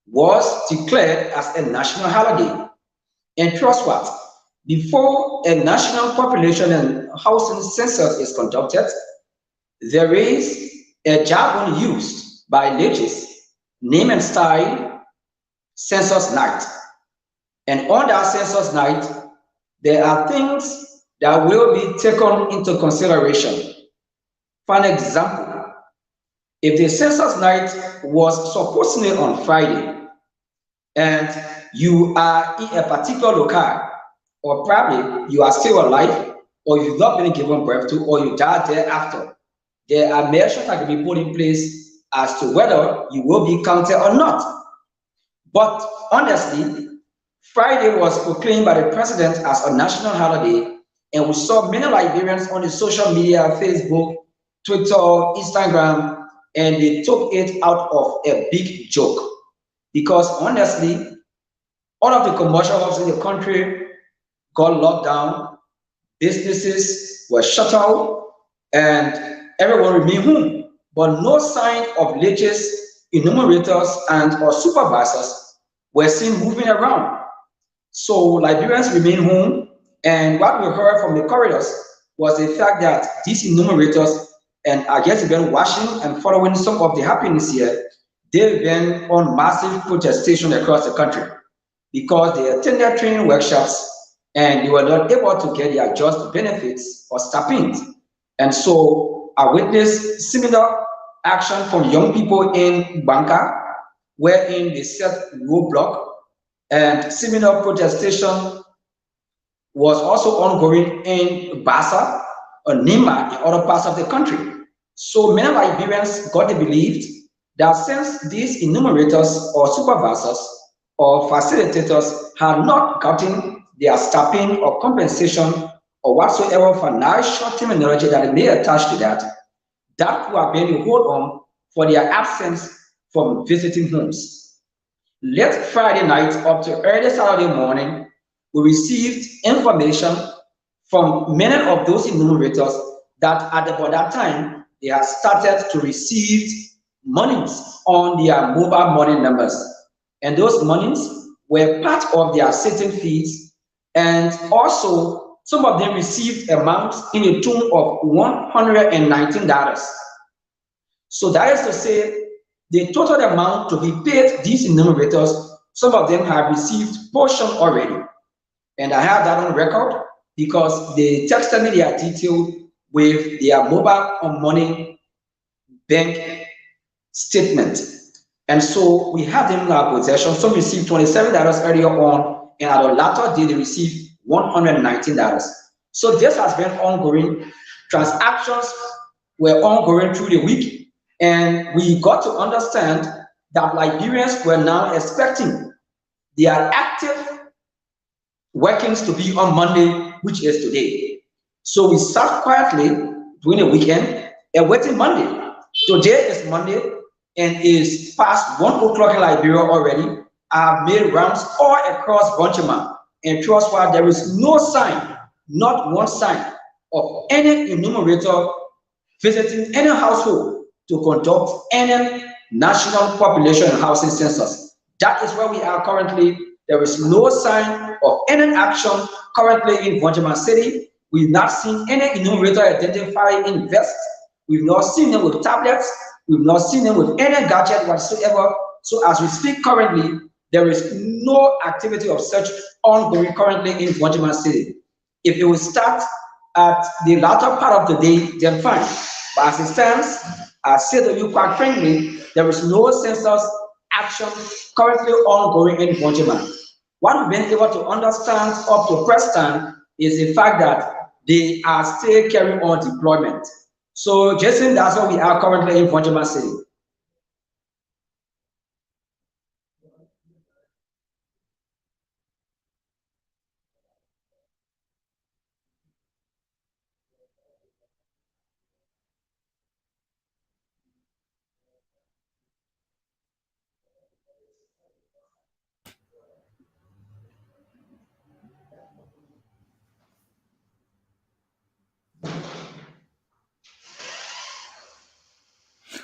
was declared as a national holiday. And trust what? Before a national population and housing census is conducted, there is a jargon used by LIGIS, name and style, census night. And on that census night, there are things that will be taken into consideration. For an example, if the census night was supposedly on Friday and you are in a particular locale, or probably you are still alive, or you've not been given birth to, or you died thereafter, there are measures that can be put in place as to whether you will be counted or not. But honestly, Friday was proclaimed by the president as a national holiday, and we saw many Liberians on the social media, Facebook, Twitter, Instagram, and they took it out of a big joke. Because honestly, all of the commercial hubs in the country got locked down, businesses were shut out, and everyone remained home. But no sign of leaches, enumerators, and or supervisors were seen moving around. So Liberians remained home, and what we heard from the corridors was the fact that these enumerators, and I guess they've been watching and following some of the happenings here, they've been on massive protestation across the country because they attended training workshops and they were not able to get their just benefits or stipends. And so I witnessed similar action from young people in Banca, wherein they set roadblock, and similar protestation was also ongoing in Bassa or Nima in other parts of the country. So many Liberians got the belief that since these enumerators or supervisors or facilitators had not gotten their stipend or compensation or whatsoever financial terminology that may attach to that, that would have been a hold on for their absence from visiting homes. Late Friday night up to early Saturday morning, we received information from many of those enumerators that at about that time, they had started to receive monies on their mobile money numbers. And those monies were part of their setting fees. And also, some of them received amounts in the tune of $119. So that is to say, the total amount to be paid these enumerators, some of them have received portion already. And I have that on record because they texted me their detailed with their mobile money bank statement. And so we have them in our possession. Some received $27 earlier on, and at the latter day, they received $119. So this has been ongoing. Transactions were ongoing through the week, and we got to understand that Liberians were now expecting their active workings to be on Monday, which is today. So we sat quietly during the weekend and waiting Monday. Today is Monday and is past 1 o'clock in Liberia already. I have made rounds all across Bunchima and trust why there is no sign, not one sign of any enumerator visiting any household to conduct any national population and housing census. That is where we are currently. There is no sign of any action currently in Bunchima City. We've not seen any enumerator identify in vests. We've not seen them with tablets. We've not seen them with any gadget whatsoever. So as we speak currently, there is no activity of such ongoing currently in Bunchima City. If it will start at the latter part of the day, then fine. But as it stands, I say to you quite frankly, there is no census action currently ongoing in Bunchima. What we've been able to understand up to present is the fact that they are still carrying on deployment. So, Jason, that's where we are currently in Bunchima City.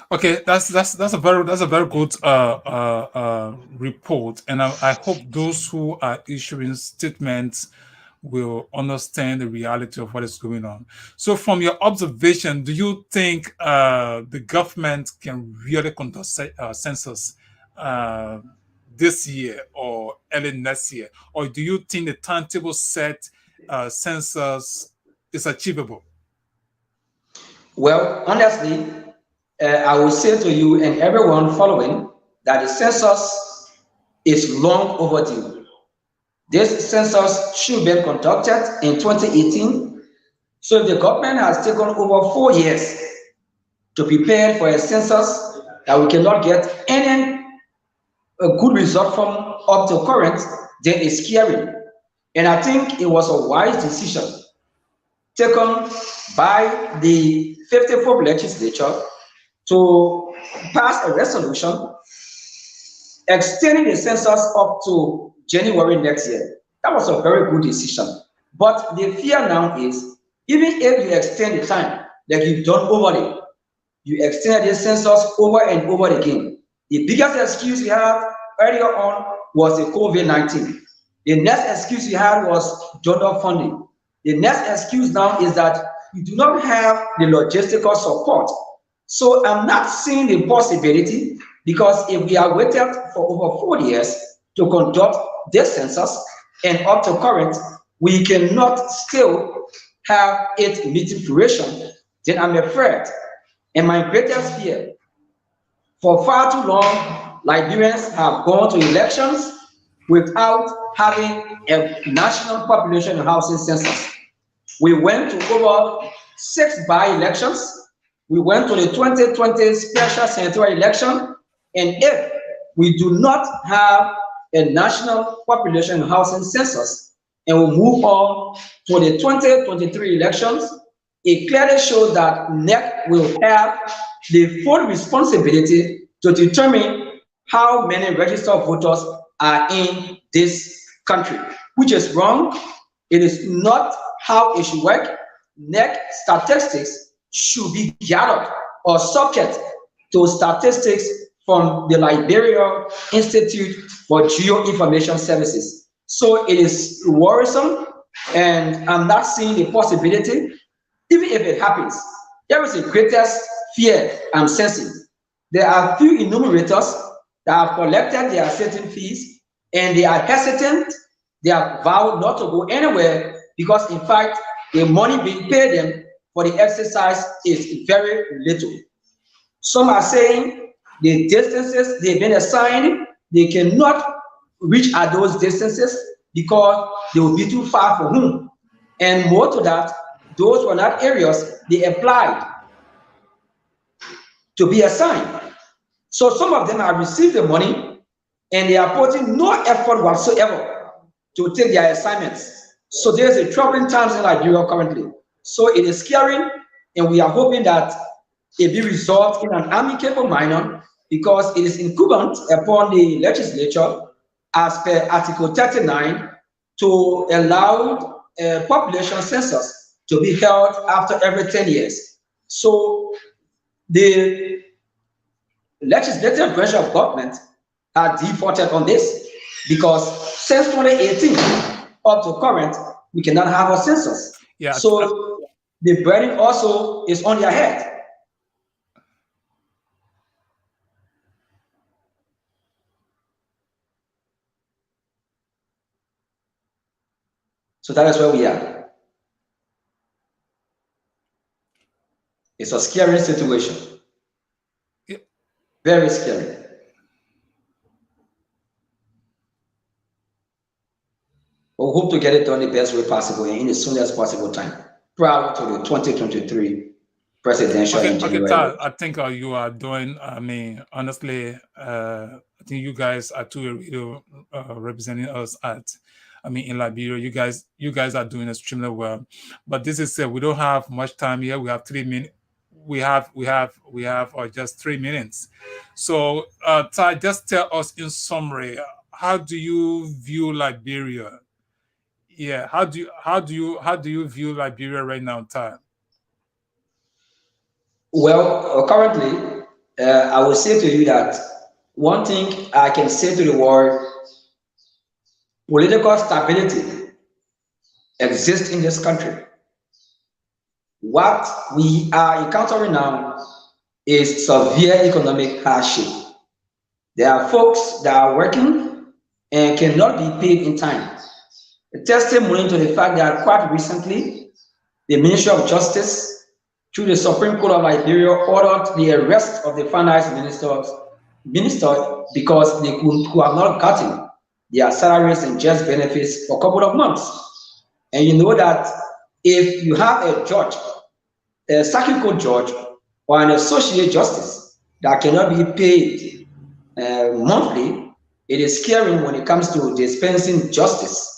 Okay, that's a very good report, and I hope those who are issuing statements will understand the reality of what is going on. So, from your observation, do you think the government can really conduct census uh, this year or early next year, or do you think the timetable set census is achievable? Well, honestly, I will say to you and everyone following that the census is long overdue. This census should be conducted in 2018. So if the government has taken over 4 years to prepare for a census that we cannot get any good result from up to current, then it's scary. And I think it was a wise decision taken by the 54th legislature to pass a resolution extending the census up to January next year. That was a very good decision. But the fear now is, even if you extend the time, like you've done overly, you extended the census over and over again. The biggest excuse we had earlier on was the COVID-19. The next excuse we had was donor funding. The next excuse now is that you do not have the logistical support. So I'm not seeing the possibility, because if we are waited for over 4 years to conduct this census and up to current, we cannot still have it meeting fruition, then I'm afraid, and my greatest fear, for far too long, Liberians have gone to elections without having a national population housing census. We went to over 6 by-elections. We went to the 2020 special senatorial election. And if we do not have a national population housing census and we move on to the 2023 elections, it clearly shows that NEC will have the full responsibility to determine how many registered voters are in this country, which is wrong. It is not how it should work. NEC statistics should be gathered or subject to statistics from the Liberia Institute for Geoinformation Services. So it is worrisome, and I'm not seeing the possibility. Even if it happens, there is a greatest fear I'm sensing. There are few enumerators that have collected their certain fees, and they are hesitant. They have vowed not to go anywhere because, in fact, the money being paid them for the exercise is very little. Some are saying the distances they've been assigned, they cannot reach at those distances because they will be too far for whom. And more to that, those were not areas they applied to be assigned. So some of them have received the money and they are putting no effort whatsoever to take their assignments. So there's a troubling times in Liberia currently. So it is scary, and we are hoping that it be resolved in an amicable manner because it is incumbent upon the legislature, as per Article 39, to allow a population census to be held after every 10 years. So the legislative branch of government has defaulted on this because since 2018 up to current, we cannot have a census. Yeah. So the burden also is on their head. So that is where we are. It's a scary situation. Yeah. Very scary. We hope to get it done the best way possible and in the soonest possible time, prior to the 2023 presidential in January. Tal, I think you are doing, I mean, honestly, I think you guys are too really representing us in Liberia. You guys are doing extremely well. But this is we don't have much time here. We have 3 minutes. We have just 3 minutes. So Tal, just tell us in summary, how do you view Liberia? Yeah, how do you view Liberia right now, Tal? Well, currently, I will say to you that one thing I can say to the world: political stability exists in this country. What we are encountering now is severe economic hardship. There are folks that are working and cannot be paid in time. A testimony to the fact that quite recently, the Ministry of Justice, through the Supreme Court of Liberia, ordered the arrest of the finance minister because they who have not gotten their salaries and just benefits for a couple of months. And you know that if you have a judge, a circuit court judge, or an associate justice that cannot be paid monthly, it is scary when it comes to dispensing justice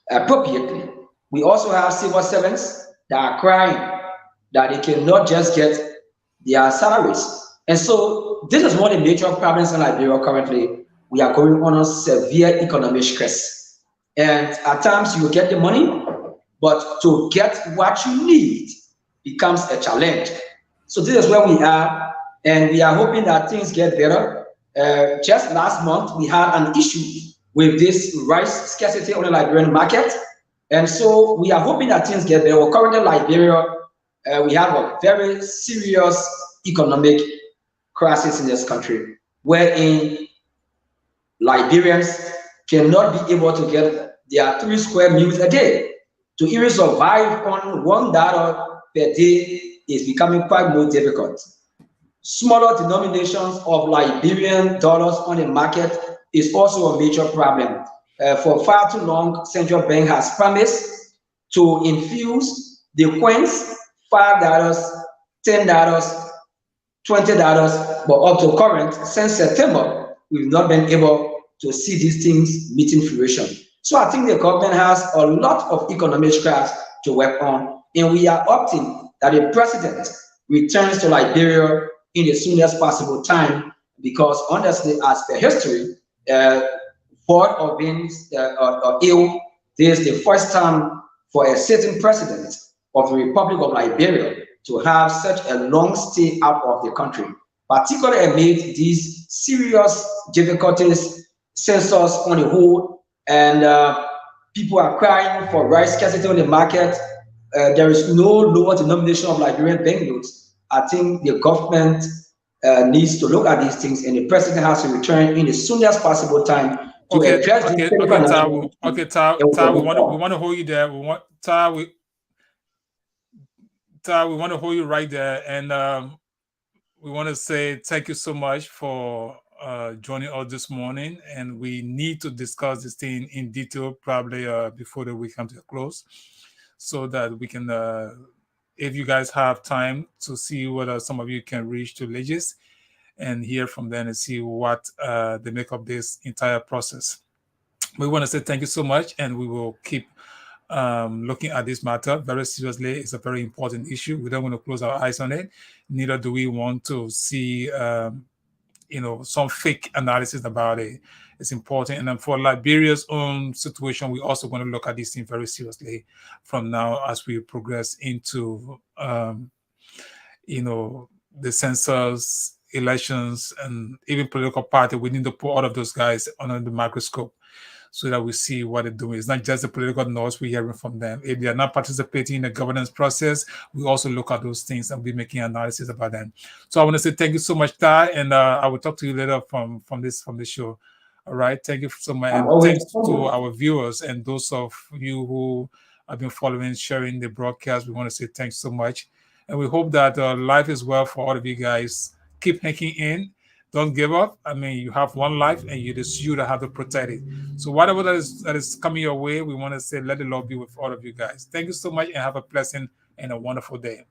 appropriately. We also have civil servants that are crying that they cannot just get their salaries. And so this is one of the major problems in Liberia currently. We are going on a severe economic stress. And at times you get the money, but to get what you need becomes a challenge. So this is where we are, and we are hoping that things get better. Just last month, we had an issue with this rice scarcity on the Liberian market. And so we are hoping that things get better. Well, currently in Liberia, we have a very serious economic crisis in this country, wherein Liberians cannot be able to get their 3 square meals a day. To even survive on $1 per day is becoming quite more difficult. Smaller denominations of Liberian dollars on the market is also a major problem. For far too long, central bank has promised to infuse the coins $5, $10, $20, but up to current, since September, we've not been able to see these things meeting fruition. So I think the government has a lot of economic scraps to work on, and we are opting that the president returns to Liberia in the soonest possible time, because honestly, as per history, board of being ill, this is the first time for a sitting president of the Republic of Liberia to have such a long stay out of the country, particularly amid these serious difficulties, census on the whole, and people are crying for rice scarcity on the market. There is no lower denomination of Liberian banknotes. I think the government needs to look at these things, and the president has to return in the soonest possible time to address these things. Tal, we want to hold you there. Ty, we want to hold you right there, and we want to say thank you so much for joining us this morning. And we need to discuss this thing in detail, probably before the week comes to a close, so that we can, if you guys have time, to see whether some of you can reach to Legis and hear from them and see what they make of this entire process. We want to say thank you so much, and we will keep looking at this matter very seriously. It's a very important issue. We don't want to close our eyes on it. Neither do we want to see, some fake analysis about it. It's important. And then for Liberia's own situation, we also want to look at this thing very seriously from now as we progress into, the census, elections, and even political party. We need to put all of those guys under the microscope so that we see what they're doing. It's not just the political noise we're hearing from them. If they are not participating in the governance process, we also look at those things and be making analysis about them. So I want to say thank you so much, Ty, and I will talk to you later from this show. All right, thank you so much, I'm and always thanks to humble. our viewers and those of you who have been following, sharing the broadcast. We want to say thanks so much, and we hope that life is well for all of you guys. Keep hanging in. Don't give up. I mean, you have one life, and it is you that have to protect it. So whatever that is coming your way, we want to say, let the Lord be with all of you guys. Thank you so much, and have a pleasant and a wonderful day.